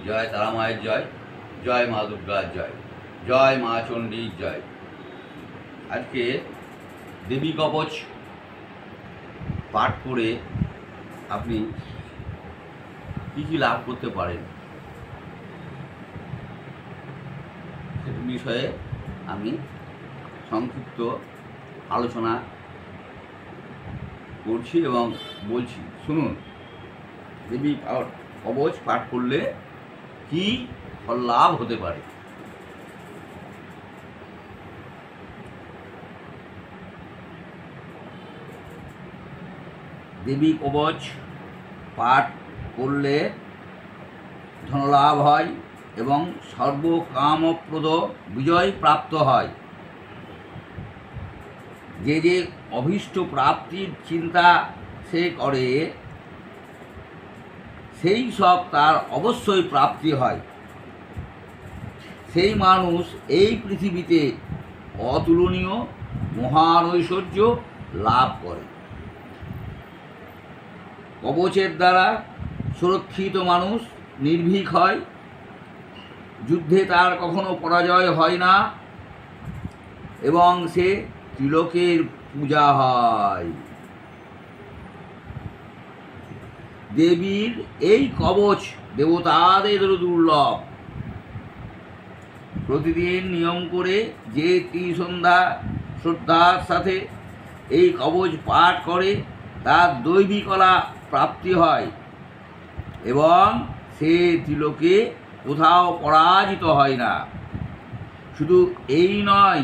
জয় তারা মায়ের জয়, জয় মা দুর্গার জয়, জয় মা চণ্ডীর জয়। আজকে দেবী কবচ পাঠ করে আপনি কী কী লাভ করতে পারেন সে বিষয়ে আমি সংক্ষিপ্ত আলোচনা করছি এবং বলছি, শুনুন। দেবী কবচ পাঠ করলে কি লাভ হতে পারে। দেবী কবচ পাঠ করলে ধনলাভ হয় এবং সর্বকামপ্রদ বিজয় প্রাপ্ত হয়। যে যে অভীষ্ট প্রাপ্তির চিন্তা সে করে সেই সব তার অবশ্যই প্রাপ্তি হয়। সেই মানুষ এই পৃথিবীতে অতুলনীয় মহান ঐশ্বর্য লাভ করে। কবচের দ্বারা সুরক্ষিত মানুষ নির্ভীক হয়, যুদ্ধে তার কখনো পরাজয় হয় না এবং সে ত্রিলোকের পূজা হয়। দেবীর এই কবচ দেবতাদেরও দুর্লভ। প্রতিদিন নিয়ম করে যে ত্রিসন্ধ্যা শ্রদ্ধার সাথে এই কবচ পাঠ করে তার দৈবিকলা প্রাপ্তি হয় এবং সে ত্রিলোকে কোথাও পরাজিত হয় না। শুধু এই নয়,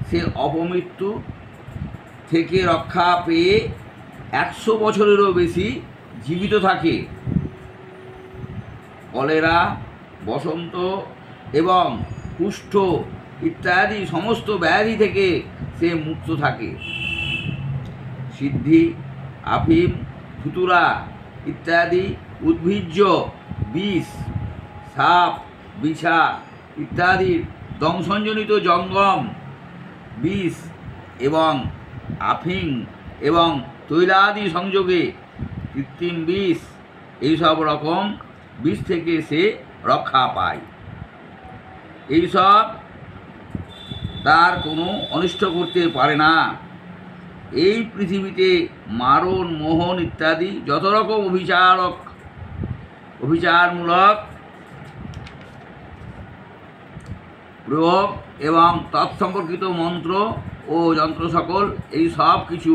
সে অপমৃত্যু থেকে রক্ষা পেয়ে 100 বছরেরও বেশি জীবিত থাকে। কলেরা, বসন্ত এবং কুষ্ঠ ইত্যাদি সমস্ত ব্যাধি থেকে সে মুক্ত থাকে। সিদ্ধি, আফিম, ধুতুরা ইত্যাদি উদ্ভিজ্জ বিষ, সাপ, বিছা ইত্যাদির দংশনজনিত জঙ্গম বিষ এবং আফিং এবং তৈলাদি সংযোগে কৃত্রিম বিষ, এইসব রকম বিষ থেকে সে রক্ষা পায়। এইসব তার কোনো অনিষ্ট করতে পারে না। এই পৃথিবীতে মারণ, মোহন ইত্যাদি যত রকম অভিচারমূলক প্রয়োগ এবং তৎসম্পর্কিত মন্ত্র ও যন্ত্র সকল এই সব কিছু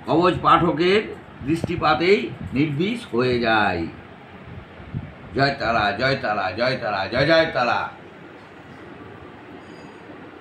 কবচ পাঠকের দৃষ্টিপাতেই নির্বিষ হয়ে যায়। জয় তারা, জয় তারা, জয় তারা, জয় জয় তারা।